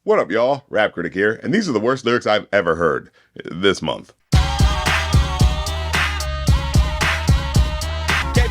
What up, y'all? Rap Critic here, and these are the worst lyrics I've ever heard this month. Gave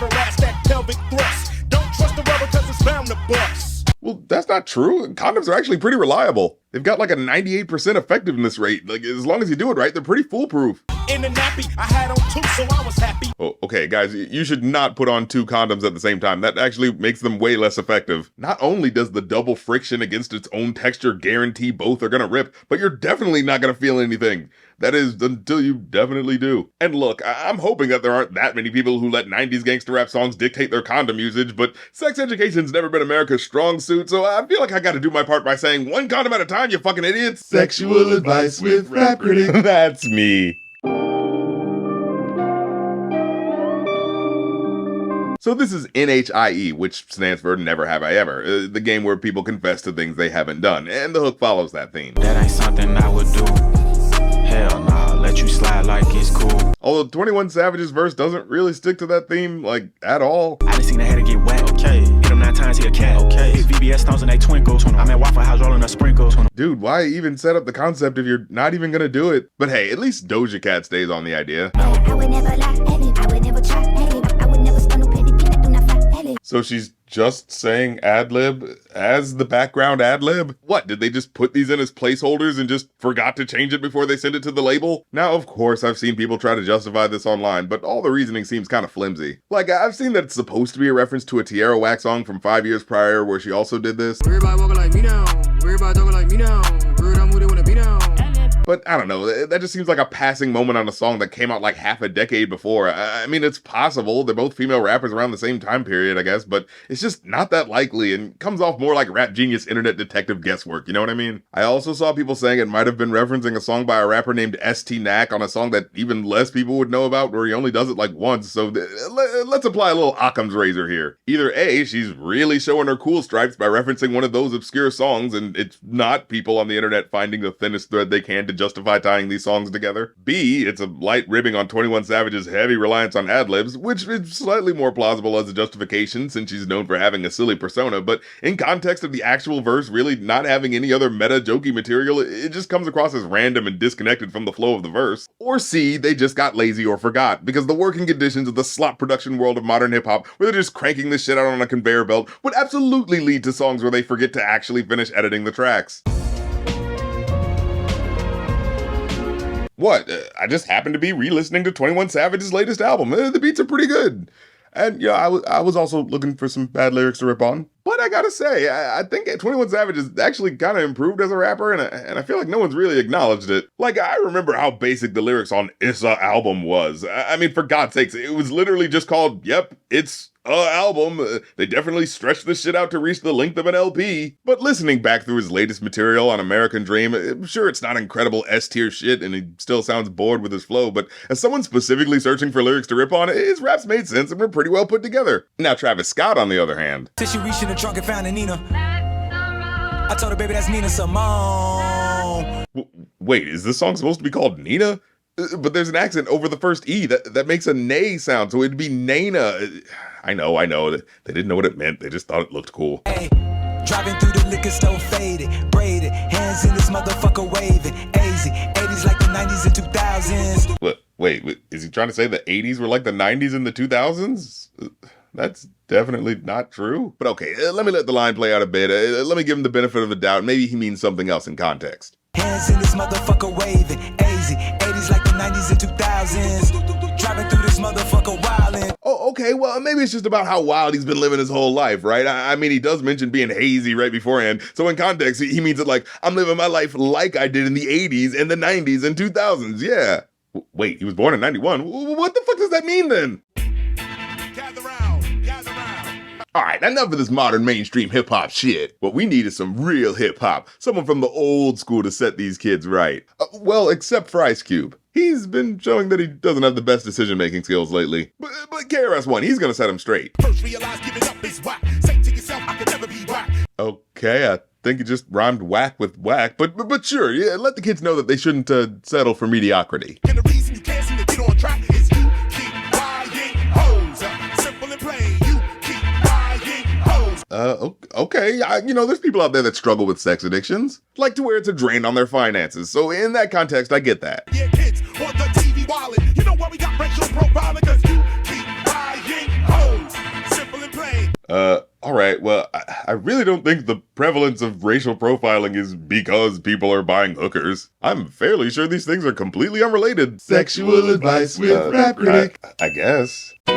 her ass that pelvic thrust. Don't trust the rubber cause it's bound to bust. Well, that's not true. Condoms are actually pretty reliable. They've got like a 98% effectiveness rate. Like, as long as you do it right, they're pretty foolproof. In the nappy, I had on two, so I was happy. Oh, okay, guys, you should not put on 2 condoms at the same time. That actually makes them way less effective. Not only does the double friction against its own texture guarantee both are gonna rip, but you're definitely not gonna feel anything. That is, until you definitely do. And look, I'm hoping that there aren't that many people who let 90s gangster rap songs dictate their condom usage, but sex education's never been America's strong suit, so I feel like I gotta do my part by saying 1 condom at a time, you fucking idiots. Sexual advice with Rap Critic. That's me. So this is NHIE, which stands for Never Have I Ever, the game where people confess to things they haven't done, and the hook follows that theme. That ain't something I would do. Hell nah, let you slide like it's cool. Although 21 Savage's verse doesn't really stick to that theme, like, at all. I done seen a header get wet, okay. Hit him 9 times, he a cat, okay. Hit VBS stones and they twinkle. I'm at Waffle House rolling a sprinkle. Dude, why even set up the concept if you're not even gonna do it? But hey, at least Doechii Cat stays on the idea. I would never lie, I would never try, I would never stun no petty bitch that do not fly. So she's just saying ad-lib as the background ad-lib? What, did they just put these in as placeholders and just forgot to change it before they send it to the label? Now, of course, I've seen people try to justify this online, but all the reasoning seems kind of flimsy. Like, I've seen that it's supposed to be a reference to a Tierra Whack song from 5 years prior where she also did this. Everybody walking like me now. Everybody talking like me now. Everybody I'm with it when I be down. But I don't know, that just seems like a passing moment on a song that came out like half a decade before. I mean, it's possible. They're both female rappers around the same time period, I guess, but it's just not that likely and comes off more like Rap Genius internet detective guesswork, you know what I mean? I also saw people saying it might have been referencing a song by a rapper named ST Knack on a song that even less people would know about where he only does it like once, so let's apply a little Occam's razor here. Either A, she's really showing her cool stripes by referencing one of those obscure songs and it's not people on the internet finding the thinnest thread they can to justify tying these songs together. B, it's a light ribbing on 21 Savage's heavy reliance on ad-libs, which is slightly more plausible as a justification since she's known for having a silly persona, but in context of the actual verse really not having any other meta jokey material, it just comes across as random and disconnected from the flow of the verse. Or C, they just got lazy or forgot, because the working conditions of the slop production world of modern hip-hop, where they're just cranking this shit out on a conveyor belt, would absolutely lead to songs where they forget to actually finish editing the tracks. What? I just happened to be re-listening to 21 Savage's latest album. The beats are pretty good. And yeah, I was also looking for some bad lyrics to rip on. But I gotta say, I think 21 Savage is actually kind of improved as a rapper, and I feel like no one's really acknowledged it. Like, I remember how basic the lyrics on Issa album was. I mean, for God's sakes, it was literally just called, yep, it's a album. They definitely stretched this shit out to reach the length of an LP. But listening back through his latest material on American Dream, I'm sure it's not incredible S-tier shit and he still sounds bored with his flow, but as someone specifically searching for lyrics to rip on, his raps made sense and were pretty well put together. Now Travis Scott, on the other hand. Till she reached in the trunk and found a Nina. I told her, baby, that's Nina Simone. Wait, is this song supposed to be called Nina? But there's an accent over the first E that makes a nay sound, so it'd be Nana. I know. They didn't know what it meant. They just thought it looked cool. Hey, driving through the liquor store, faded, braided, hands in this motherfucker waving, easy, 80s like the 90s and 2000s. What? Wait, is he trying to say the 80s were like the 90s and the 2000s? That's definitely not true. But okay, let me let the line play out a bit. Let me give him the benefit of the doubt. Maybe he means something else in context. Hands in this motherfucker waving, easy, 80s like the 90s and 2000s. Driving through this motherfucker wildin'. Oh, okay, well, maybe it's just about how wild he's been living his whole life, right? I mean, he does mention being hazy right beforehand, so in context, he means it like, I'm living my life like I did in the 80s and the 90s and 2000s, yeah. Wait, he was born in 91? What the fuck does that mean then? Gather round. Alright, enough of this modern mainstream hip-hop shit. What we need is some real hip-hop. Someone from the old school to set these kids right. Well, except for Ice Cube. He's been showing that he doesn't have the best decision-making skills lately. But KRS-One, he's gonna set him straight. First realize giving up is whack. Say to yourself, I could never be whack. Okay, I think it just rhymed whack with whack, but sure, yeah, let the kids know that they shouldn't settle for mediocrity. And the reason you can't seem to get on track is you keep buying hoes. Simple and plain, you keep buying hoes. okay, there's people out there that struggle with sex addictions, like to where it's a drain on their finances. So in that context, I get that. Yeah, kids on the TV wallet. You know why we got racial profiling? Cause you keep buying hoes. Simple and plain. All right, well, I really don't think the prevalence of racial profiling is because people are buying hookers. I'm fairly sure these things are completely unrelated. Sexual advice with Rap Critic. I guess. You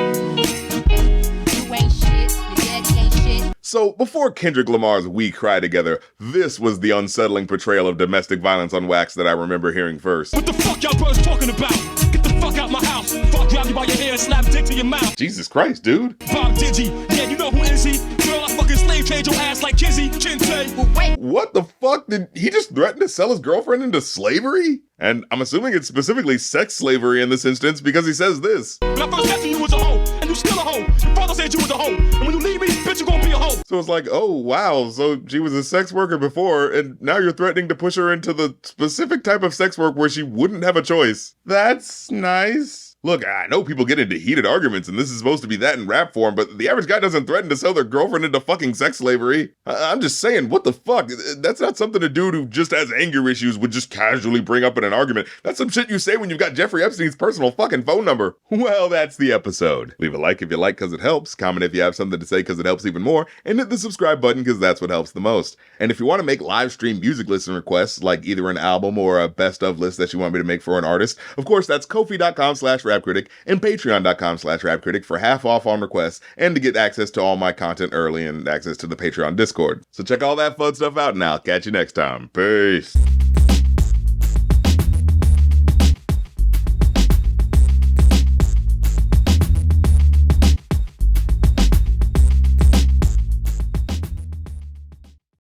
ain't shit, your daddy ain't shit. So, before Kendrick Lamar's We Cry Together, this was the unsettling portrayal of domestic violence on wax that I remember hearing first. What the fuck y'all bros talking about? Get the fuck out my house. Fuck, grab you by your hair and slap dick to your mouth. Jesus Christ, dude. Bob Doechii, yeah, you know who is he? Girl, I fucking slave trade your ass like Kizzy, Kinte. Wait, What the fuck? Did he just threaten to sell his girlfriend into slavery? And I'm assuming it's specifically sex slavery in this instance because he says this. When I first met you was a hoe, and you still a hoe. Your father said you was a hoe, and when you leave me, bitch, you gonna be a hoe. So it's like, oh, wow, so she was a sex worker before, and now you're threatening to push her into the specific type of sex work where she wouldn't have a choice. That's nice. Look, I know people get into heated arguments, and this is supposed to be that in rap form, but the average guy doesn't threaten to sell their girlfriend into fucking sex slavery. I'm just saying, what the fuck? That's not something a dude who just has anger issues would just casually bring up in an argument. That's some shit you say when you've got Jeffrey Epstein's personal fucking phone number. Well, that's the episode. Leave a like if you like because it helps, comment if you have something to say because it helps even more, and hit the subscribe button because that's what helps the most. And if you want to make live stream music listen requests, like either an album or a best of list that you want me to make for an artist, of course, that's Ko-fi.com/rapcritic and patreon.com/rapcritic for half off on requests and to get access to all my content early and access to the Patreon Discord. So check all that fun stuff out and I'll catch you next time. Peace.